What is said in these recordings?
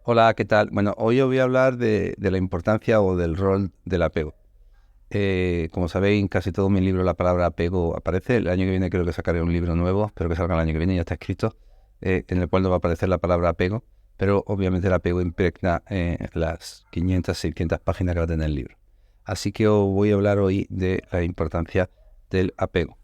Hola, ¿qué tal? Bueno, hoy os voy a hablar de la importancia o del rol del apego. Como sabéis, en casi todos mis libros la palabra apego aparece. El año que viene creo que sacaré un libro nuevo, espero que salga el año que viene, ya está escrito, en el cual no va a aparecer la palabra apego, pero obviamente el apego impregna las 500, 600 páginas que va a tener el libro. Así que os voy a hablar hoy de la importancia del apego.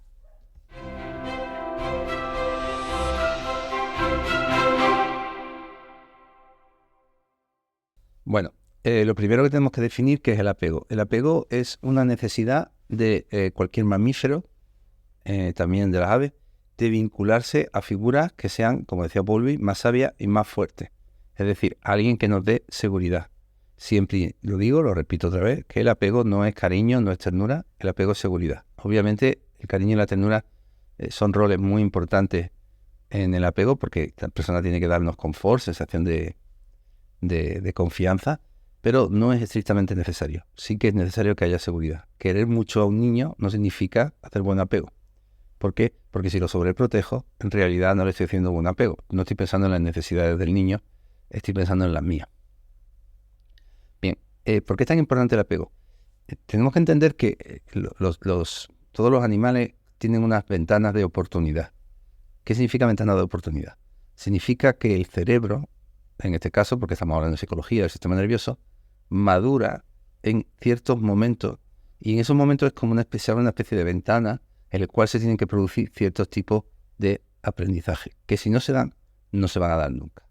Bueno, lo primero que tenemos que definir qué es el apego. El apego es una necesidad de cualquier mamífero, también de las aves, de vincularse a figuras que sean, como decía Bowlby, más sabias y más fuertes. Es decir, alguien que nos dé seguridad. Siempre lo digo, lo repito otra vez, que el apego no es cariño, no es ternura, el apego es seguridad. Obviamente, el cariño y la ternura son roles muy importantes en el apego porque la persona tiene que darnos confort, sensación de confianza, pero no es estrictamente necesario. Sí que es necesario que haya seguridad. Querer mucho a un niño no significa hacer buen apego. ¿Por qué? Porque si lo sobreprotejo, en realidad no le estoy haciendo buen apego. No estoy pensando en las necesidades del niño, estoy pensando en las mías. Bien, ¿por qué es tan importante el apego? Tenemos que entender que todos los animales tienen unas ventanas de oportunidad. ¿Qué significa ventana de oportunidad? Significa que el cerebro, en este caso, porque estamos hablando de psicología del sistema nervioso, madura en ciertos momentos. Y en esos momentos es como una especie de ventana en el cual se tienen que producir ciertos tipos de aprendizaje, que si no se dan, no se van a dar nunca.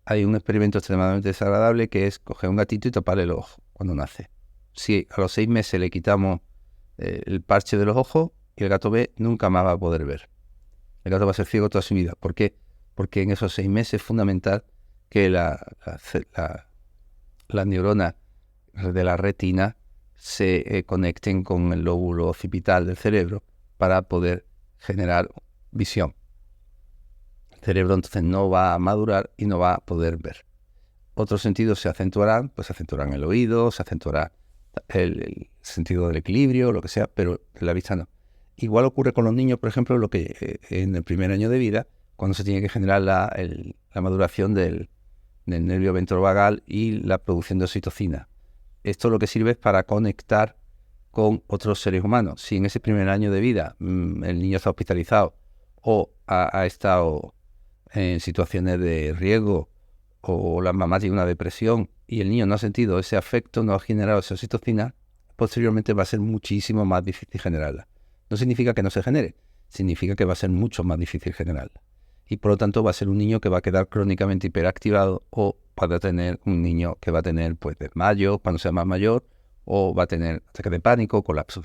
Hay un experimento extremadamente desagradable que es coger un gatito y taparle el ojo cuando nace. Si a los 6 meses le quitamos el parche de los ojos y el gato ve, nunca más va a poder ver. El gato va a ser ciego toda su vida. ¿Por qué? Porque en esos 6 meses es fundamental que las neuronas de la retina se conecten con el lóbulo occipital del cerebro para poder generar visión. El cerebro entonces no va a madurar y no va a poder ver. Otros sentidos se acentuarán, pues se acentuarán el oído, se acentuará el sentido del equilibrio, lo que sea, pero la vista no. Igual ocurre con los niños, por ejemplo, lo que en el primer año de vida, cuando se tiene que generar la maduración del nervio ventrovagal y la producción de oxitocina. Esto lo que sirve es para conectar con otros seres humanos. Si en ese primer año de vida el niño está hospitalizado o ha estado en situaciones de riesgo o la mamá tiene una depresión y el niño no ha sentido ese afecto, no ha generado esa oxitocina, posteriormente va a ser muchísimo más difícil generarla. No significa que no se genere, significa que va a ser mucho más difícil generarla. Y por lo tanto va a ser un niño que va a quedar crónicamente hiperactivado o va a tener un niño que va a tener pues desmayos cuando sea más mayor o va a tener ataque de pánico, colapso.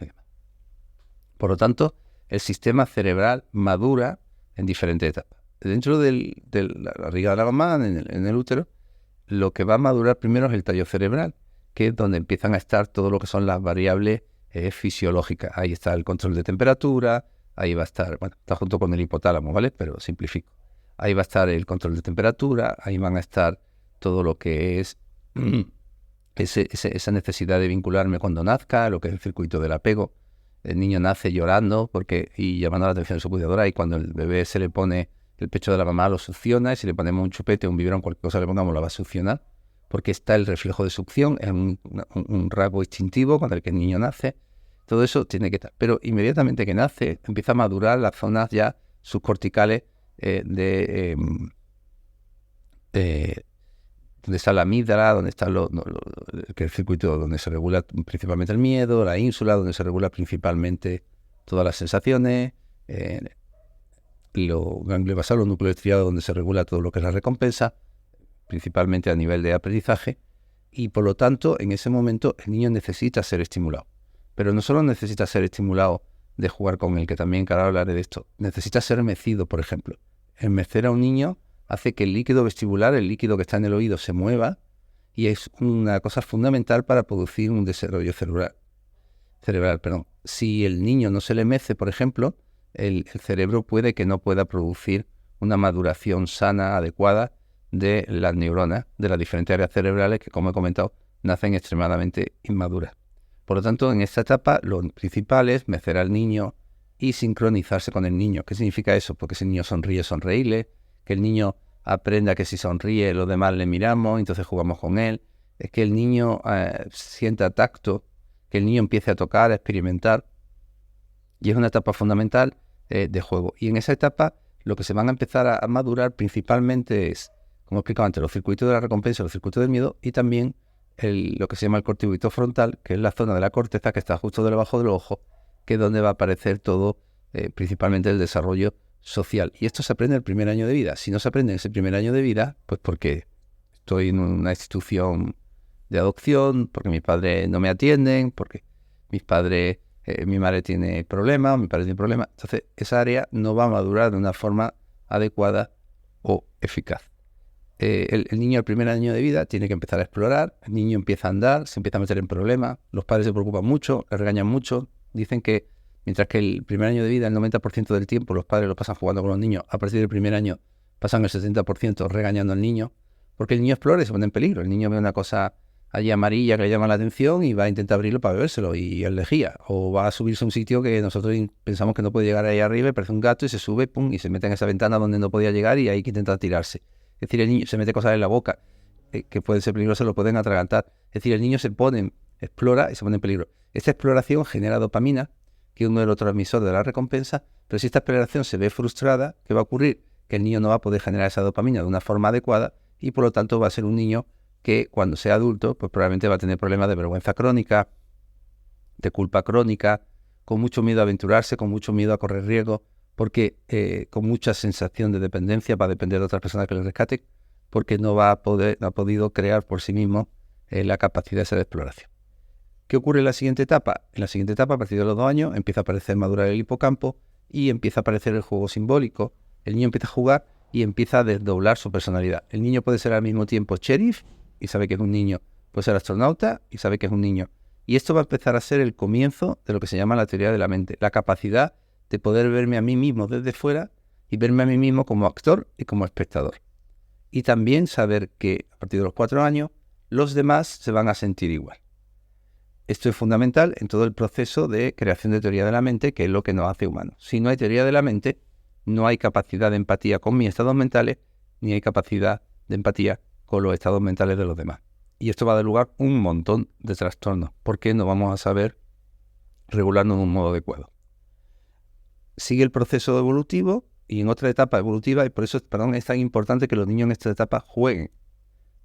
Por lo tanto, el sistema cerebral madura en diferentes etapas. Dentro de la barriga de la mamá, en el útero, lo que va a madurar primero es el tallo cerebral, que es donde empiezan a estar todo lo que son las variables fisiológicas. Ahí está el control de temperatura, ahí va a estar, bueno, está junto con el hipotálamo, ¿vale? Pero simplifico. Ahí va a estar el control de temperatura, ahí van a estar todo lo que es esa necesidad de vincularme cuando nazca, lo que es el circuito del apego. El niño nace llorando y llamando la atención de su cuidadora, y cuando el bebé se le pone el pecho de la mamá lo succiona, y si le ponemos un chupete, un biberón, cualquier cosa le pongamos, la va a succionar, porque está el reflejo de succión, es un rasgo instintivo con el que el niño nace. Todo eso tiene que estar. Pero inmediatamente que nace, empieza a madurar las zonas ya subcorticales donde está la amígdala, donde está el circuito donde se regula principalmente el miedo, la ínsula, donde se regula principalmente todas las sensaciones, los ganglios basales, los núcleos estriados, donde se regula todo lo que es la recompensa, principalmente a nivel de aprendizaje, y por lo tanto, en ese momento, el niño necesita ser estimulado. Pero no solo necesita ser estimulado de jugar con él, que también, ahora hablaré de esto, necesita ser mecido, por ejemplo. Enmecer a un niño hace que el líquido vestibular, el líquido que está en el oído, se mueva, y es una cosa fundamental para producir un desarrollo cerebral. Si el niño no se le mece, por ejemplo, el cerebro puede que no pueda producir una maduración sana, adecuada de las neuronas de las diferentes áreas cerebrales que, como he comentado, nacen extremadamente inmaduras. Por lo tanto, en esta etapa lo principal es mecer al niño y sincronizarse con el niño. ¿Qué significa eso? Porque si el niño sonríe, sonreírle, que el niño aprende a que si sonríe los demás le miramos, entonces jugamos con él. Es que el niño sienta tacto, que el niño empiece a tocar, a experimentar. Y es una etapa fundamental de juego. Y en esa etapa lo que se van a empezar a madurar principalmente es, como he explicado antes, los circuitos de la recompensa, los circuitos del miedo y también lo que se llama el corticoide frontal, que es la zona de la corteza que está justo debajo del ojo, que es donde va a aparecer todo, principalmente el desarrollo social. Y esto se aprende el primer año de vida. Si no se aprende en ese primer año de vida, pues porque estoy en una institución de adopción, porque mis padres no me atienden, porque mis padres, mi madre tiene problemas, mi padre tiene problemas. Entonces, esa área no va a madurar de una forma adecuada o eficaz. El niño al primer año de vida tiene que empezar a explorar, el niño empieza a andar, se empieza a meter en problemas, los padres se preocupan mucho, le regañan mucho. Dicen que mientras que el primer año de vida, el 90% del tiempo, los padres lo pasan jugando con los niños, a partir del primer año pasan el 70% regañando al niño, porque el niño explora y se pone en peligro. El niño ve una cosa allí amarilla que le llama la atención y va a intentar abrirlo para bebérselo y él lejía. O va a subirse a un sitio que nosotros pensamos que no puede llegar ahí arriba y parece un gato y se sube, pum, y se mete en esa ventana donde no podía llegar y ahí que intenta tirarse. Es decir, el niño se mete cosas en la boca que pueden ser peligrosas, lo pueden atragantar. Es decir, el niño explora y se pone en peligro. Esta exploración genera dopamina, que es uno de los transmisores de la recompensa, pero si esta exploración se ve frustrada, ¿qué va a ocurrir? Que el niño no va a poder generar esa dopamina de una forma adecuada y por lo tanto va a ser un niño que cuando sea adulto pues probablemente va a tener problemas de vergüenza crónica, de culpa crónica, con mucho miedo a aventurarse, con mucho miedo a correr riesgos, porque con mucha sensación de dependencia, va a depender de otras personas que le rescaten, porque no ha podido crear por sí mismo la capacidad esa de exploración. ¿Qué ocurre en la siguiente etapa? En la siguiente etapa, a partir de los 2 años, empieza a aparecer madurar el hipocampo y empieza a aparecer el juego simbólico. El niño empieza a jugar y empieza a desdoblar su personalidad. El niño puede ser al mismo tiempo sheriff y sabe que es un niño, puede ser astronauta y sabe que es un niño. Y esto va a empezar a ser el comienzo de lo que se llama la teoría de la mente, la capacidad de poder verme a mí mismo desde fuera y verme a mí mismo como actor y como espectador. Y también saber que a partir de los 4 años los demás se van a sentir igual. Esto es fundamental en todo el proceso de creación de teoría de la mente, que es lo que nos hace humanos. Si no hay teoría de la mente, no hay capacidad de empatía con mis estados mentales, ni hay capacidad de empatía con los estados mentales de los demás. Y esto va a dar lugar a un montón de trastornos, porque no vamos a saber regularnos de un modo adecuado. Sigue el proceso evolutivo y en otra etapa evolutiva, y por eso es tan importante que los niños en esta etapa jueguen,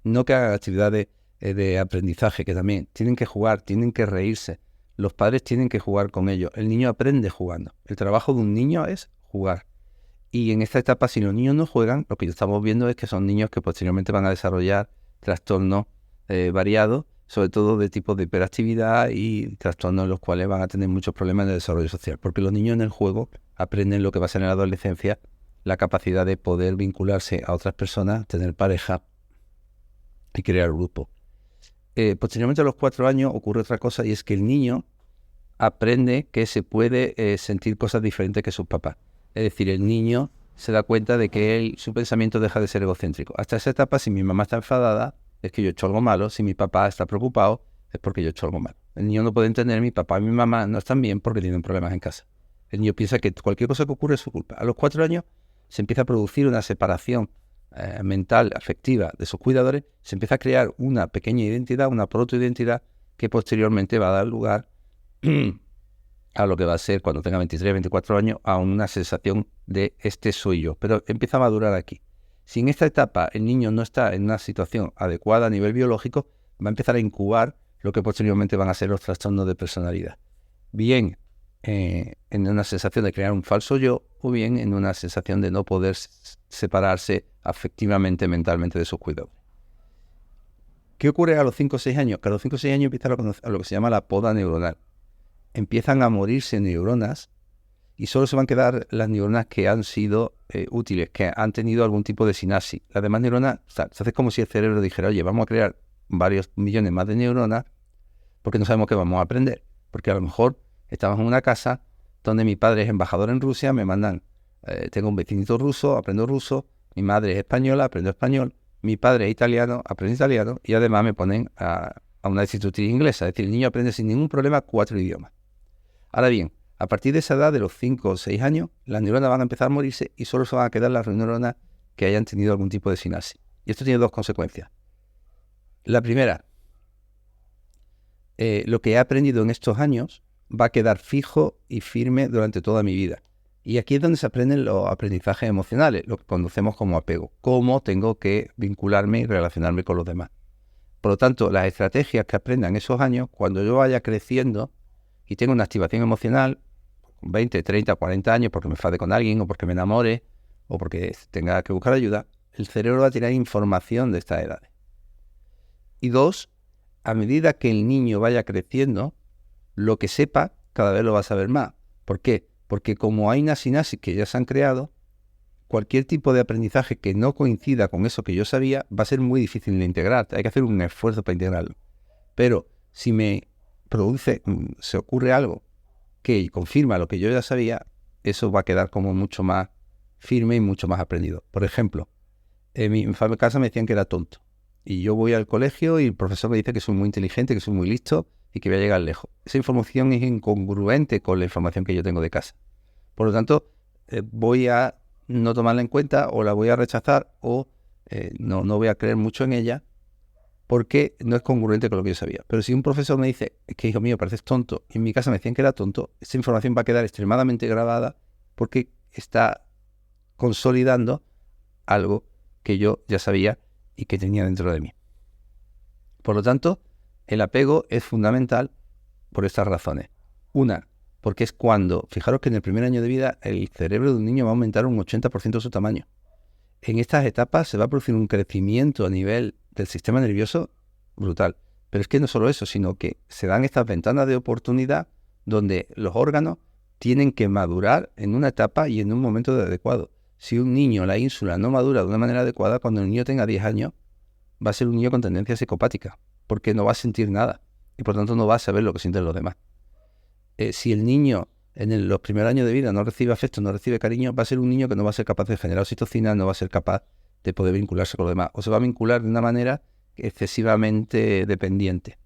no que hagan actividades de aprendizaje, que también tienen que jugar, tienen que reírse, los padres tienen que jugar con ellos, el niño aprende jugando, el trabajo de un niño es jugar. Y en esta etapa, si los niños no juegan, lo que estamos viendo es que son niños que posteriormente van a desarrollar trastornos variados, sobre todo de tipo de hiperactividad y trastornos en los cuales van a tener muchos problemas de desarrollo social, porque los niños en el juego aprenden lo que va a ser en la adolescencia, la capacidad de poder vincularse a otras personas, tener pareja y crear grupo. Posteriormente a los 4 años ocurre otra cosa y es que el niño aprende que se puede sentir cosas diferentes que sus papás. Es decir, el niño se da cuenta de que su pensamiento deja de ser egocéntrico. Hasta esa etapa, si mi mamá está enfadada, es que yo he hecho algo malo. Si mi papá está preocupado, es porque yo he hecho algo malo. El niño no puede entender, mi papá y mi mamá no están bien porque tienen problemas en casa. El niño piensa que cualquier cosa que ocurre es su culpa. A los 4 años se empieza a producir una separación mental, afectiva de sus cuidadores, se empieza a crear una pequeña identidad, una protoidentidad que posteriormente va a dar lugar a lo que va a ser cuando tenga 23, 24 años, a una sensación de este soy yo. Pero empieza a madurar aquí. Si en esta etapa el niño no está en una situación adecuada a nivel biológico, va a empezar a incubar lo que posteriormente van a ser los trastornos de personalidad. Bien en una sensación de crear un falso yo, o bien en una sensación de no poder separarse afectivamente, mentalmente de sus cuidados. ¿Qué ocurre a los 5 o 6 años? Que a los 5 o 6 años empieza a lo que se llama la poda neuronal. Empiezan a morirse neuronas y solo se van a quedar las neuronas que han sido útiles, que han tenido algún tipo de sinapsis. Las demás neuronas, se hace como si el cerebro dijera, oye, vamos a crear varios millones más de neuronas porque no sabemos qué vamos a aprender. Porque a lo mejor estamos en una casa donde mi padre es embajador en Rusia, me mandan, tengo un vecinito ruso, aprendo ruso, mi madre es española, aprendo español, mi padre es italiano, aprendo italiano, y además me ponen a una institutriz inglesa. Es decir, el niño aprende sin ningún problema 4 idiomas. Ahora bien, a partir de esa edad, de los 5 o 6 años, las neuronas van a empezar a morirse y solo se van a quedar las neuronas que hayan tenido algún tipo de sinapsis. Y esto tiene dos consecuencias. La primera, lo que he aprendido en estos años va a quedar fijo y firme durante toda mi vida. Y aquí es donde se aprenden los aprendizajes emocionales, lo que conocemos como apego, cómo tengo que vincularme y relacionarme con los demás. Por lo tanto, las estrategias que aprenda en esos años, cuando yo vaya creciendo y tenga una activación emocional, con 20, 30, 40 años, porque me enfade con alguien o porque me enamore o porque tenga que buscar ayuda, el cerebro va a tirar información de estas edades. Y dos, a medida que el niño vaya creciendo, lo que sepa cada vez lo va a saber más. ¿Por qué? Porque como hay una sinapsis que ya se han creado, cualquier tipo de aprendizaje que no coincida con eso que yo sabía va a ser muy difícil de integrar. Hay que hacer un esfuerzo para integrarlo. Pero si se ocurre algo que confirma lo que yo ya sabía, eso va a quedar como mucho más firme y mucho más aprendido. Por ejemplo, en mi casa me decían que era tonto. Y yo voy al colegio y el profesor me dice que soy muy inteligente, que soy muy listo y que voy a llegar lejos. Esa información es incongruente con la información que yo tengo de casa. Por lo tanto, voy a no tomarla en cuenta o la voy a rechazar o no voy a creer mucho en ella porque no es congruente con lo que yo sabía. Pero si un profesor me dice, es que hijo mío, pareces tonto, y en mi casa me decían que era tonto, esa información va a quedar extremadamente grabada porque está consolidando algo que yo ya sabía y que tenía dentro de mí. Por lo tanto, el apego es fundamental por estas razones. Una, porque es cuando, fijaros que en el primer año de vida el cerebro de un niño va a aumentar un 80% su tamaño. En estas etapas se va a producir un crecimiento a nivel del sistema nervioso brutal. Pero es que no solo eso, sino que se dan estas ventanas de oportunidad donde los órganos tienen que madurar en una etapa y en un momento adecuado. Si un niño, la ínsula, no madura de una manera adecuada, cuando el niño tenga 10 años, va a ser un niño con tendencia psicopática, porque no va a sentir nada y por tanto no va a saber lo que sienten los demás. Si el niño en los primeros años de vida no recibe afecto, no recibe cariño, va a ser un niño que no va a ser capaz de generar oxitocina, no va a ser capaz de poder vincularse con los demás, o se va a vincular de una manera excesivamente dependiente.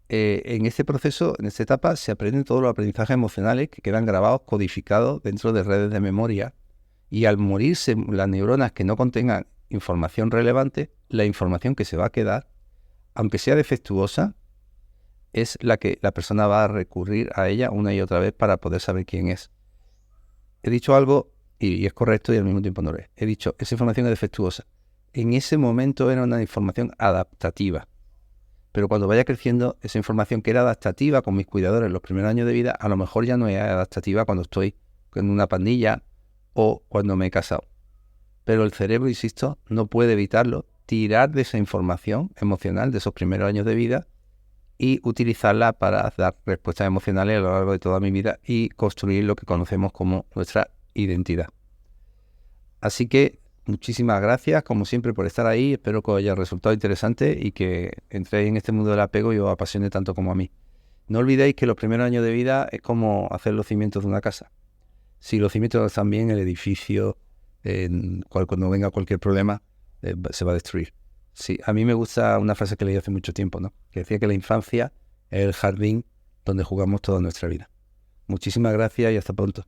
En este proceso, en esta etapa, se aprenden todos los aprendizajes emocionales que quedan grabados, codificados dentro de redes de memoria, y al morirse las neuronas que no contengan información relevante, la información que se va a quedar, aunque sea defectuosa, es la que la persona va a recurrir a ella una y otra vez para poder saber quién es. He dicho algo y es correcto y al mismo tiempo no lo es. He dicho, esa información es defectuosa. En ese momento era una información adaptativa. Pero cuando vaya creciendo, esa información que era adaptativa con mis cuidadores en los primeros años de vida, a lo mejor ya no es adaptativa cuando estoy en una pandilla o cuando me he casado. Pero el cerebro, insisto, no puede evitarlo, tirar de esa información emocional de esos primeros años de vida y utilizarla para dar respuestas emocionales a lo largo de toda mi vida y construir lo que conocemos como nuestra identidad. Así que muchísimas gracias, como siempre, por estar ahí. Espero que os haya resultado interesante y que entréis en este mundo del apego y os apasione tanto como a mí. No olvidéis que los primeros años de vida es como hacer los cimientos de una casa. Si los cimientos no están bien, el edificio, cuando venga cualquier problema, se va a destruir. Sí, a mí me gusta una frase que leí hace mucho tiempo, ¿no? Que decía que la infancia es el jardín donde jugamos toda nuestra vida. Muchísimas gracias y hasta pronto.